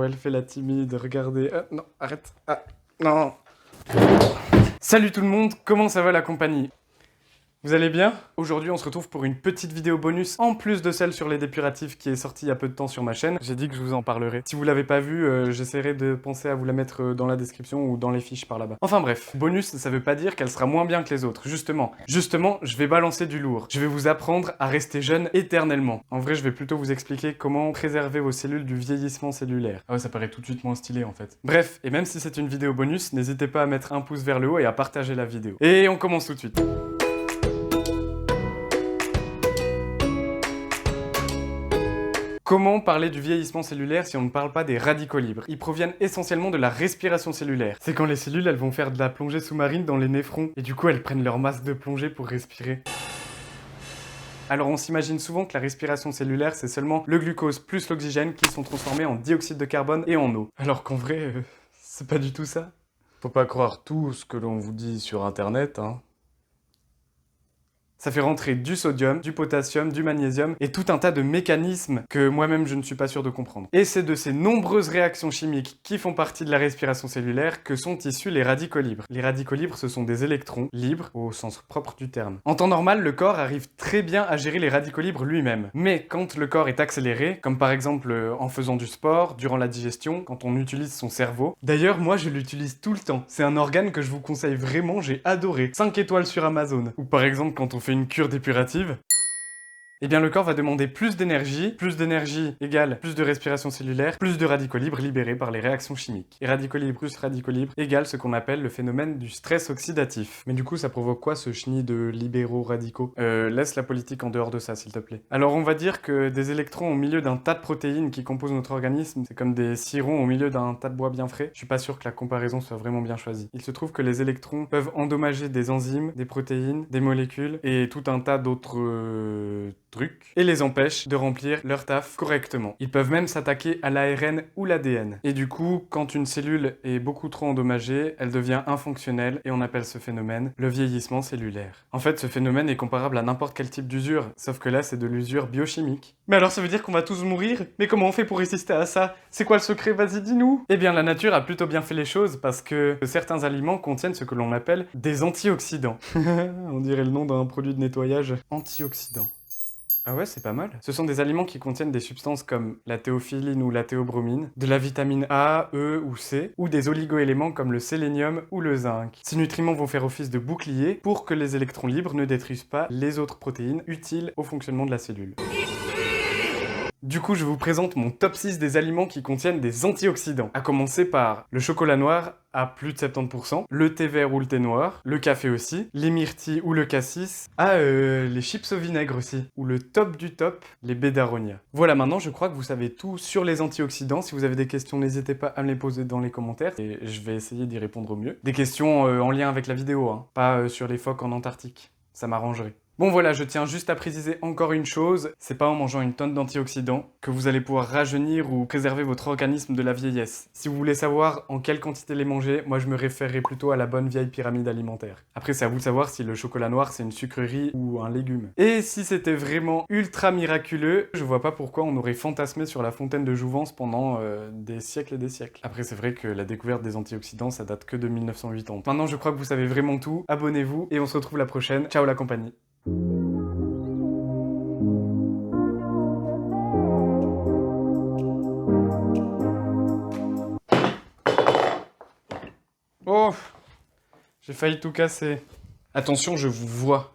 elle fait la timide, regardez. Non, arrête. Ah, non. Salut tout le monde, comment ça va la compagnie ? Vous allez bien ? Aujourd'hui, on se retrouve pour une petite vidéo bonus, en plus de celle sur les dépuratifs qui est sortie il y a peu de temps sur ma chaîne. J'ai dit que je vous en parlerai. Si vous l'avez pas vue, j'essaierai de penser à vous la mettre dans la description ou dans les fiches par là-bas. Enfin bref, bonus, ça veut pas dire qu'elle sera moins bien que les autres. Justement, je vais balancer du lourd. Je vais vous apprendre à rester jeune éternellement. En vrai, je vais plutôt vous expliquer comment préserver vos cellules du vieillissement cellulaire. Ah ouais, ça paraît tout de suite moins stylé en fait. Bref, et même si c'est une vidéo bonus, n'hésitez pas à mettre un pouce vers le haut et à partager la vidéo. Et on commence tout de suite. Comment parler du vieillissement cellulaire si on ne parle pas des radicaux libres ? Ils proviennent essentiellement de la respiration cellulaire. C'est quand les cellules, elles vont faire de la plongée sous-marine dans les néphrons, et du coup elles prennent leur masque de plongée pour respirer. Alors on s'imagine souvent que la respiration cellulaire, c'est seulement le glucose plus l'oxygène qui sont transformés en dioxyde de carbone et en eau. Alors qu'en vrai, c'est pas du tout ça. Faut pas croire tout ce que l'on vous dit sur internet, hein. Ça fait rentrer du sodium, du potassium, du magnésium et tout un tas de mécanismes que moi-même je ne suis pas sûr de comprendre. Et c'est de ces nombreuses réactions chimiques qui font partie de la respiration cellulaire que sont issus les radicaux libres. Les radicaux libres, ce sont des électrons libres au sens propre du terme. En temps normal, le corps arrive très bien à gérer les radicaux libres lui-même. Mais quand le corps est accéléré, comme par exemple en faisant du sport, durant la digestion, quand on utilise son cerveau. D'ailleurs, moi je l'utilise tout le temps. C'est un organe que je vous conseille vraiment, j'ai adoré. 5 étoiles sur Amazon. Ou par exemple quand on fait une cure dépurative, eh bien le corps va demander plus d'énergie égale plus de respiration cellulaire, plus de radicaux libres libérés par les réactions chimiques. Et radicaux libres plus radicaux libres égale ce qu'on appelle le phénomène du stress oxydatif. Mais du coup ça provoque quoi ce chenille de libéraux radicaux ? Laisse la politique en dehors de ça s'il te plaît. Alors on va dire que des électrons au milieu d'un tas de protéines qui composent notre organisme, c'est comme des cirons au milieu d'un tas de bois bien frais. Je suis pas sûr que la comparaison soit vraiment bien choisie. Il se trouve que les électrons peuvent endommager des enzymes, des protéines, des molécules et tout un tas d'autres trucs et les empêchent de remplir leur taf correctement. Ils peuvent même s'attaquer à l'ARN ou l'ADN. Et du coup, quand une cellule est beaucoup trop endommagée, elle devient infonctionnelle et on appelle ce phénomène le vieillissement cellulaire. En fait, ce phénomène est comparable à n'importe quel type d'usure, sauf que là, c'est de l'usure biochimique. Mais alors ça veut dire qu'on va tous mourir ? Mais comment on fait pour résister à ça ? C'est quoi le secret ? Vas-y, dis-nous ! Eh bien, la nature a plutôt bien fait les choses parce que certains aliments contiennent ce que l'on appelle des antioxydants. On dirait le nom d'un produit de nettoyage. Antioxydants. Ah ouais, c'est pas mal. Ce sont des aliments qui contiennent des substances comme la théophyline ou la théobromine, de la vitamine A, E ou C, ou des oligoéléments comme le sélénium ou le zinc. Ces nutriments vont faire office de bouclier pour que les électrons libres ne détruisent pas les autres protéines utiles au fonctionnement de la cellule. Du coup, je vous présente mon top 6 des aliments qui contiennent des antioxydants. À commencer par le chocolat noir à plus de 70%, le thé vert ou le thé noir, le café aussi, les myrtilles ou le cassis, les chips au vinaigre aussi, ou le top du top, les baies d'aronia. Voilà, maintenant je crois que vous savez tout sur les antioxydants. Si vous avez des questions, n'hésitez pas à me les poser dans les commentaires et je vais essayer d'y répondre au mieux. Des questions en lien avec la vidéo, hein, pas sur les phoques en Antarctique. Ça m'arrangerait. Bon voilà, je tiens juste à préciser encore une chose, c'est pas en mangeant une tonne d'antioxydants que vous allez pouvoir rajeunir ou préserver votre organisme de la vieillesse. Si vous voulez savoir en quelle quantité les manger, moi je me référerai plutôt à la bonne vieille pyramide alimentaire. Après c'est à vous de savoir si le chocolat noir c'est une sucrerie ou un légume. Et si c'était vraiment ultra miraculeux, je vois pas pourquoi on aurait fantasmé sur la fontaine de Jouvence pendant des siècles et des siècles. Après c'est vrai que la découverte des antioxydants ça date que de 1980. Maintenant je crois que vous savez vraiment tout, abonnez-vous et on se retrouve la prochaine. Ciao la compagnie. Oh, j'ai failli tout casser. Attention, je vous vois.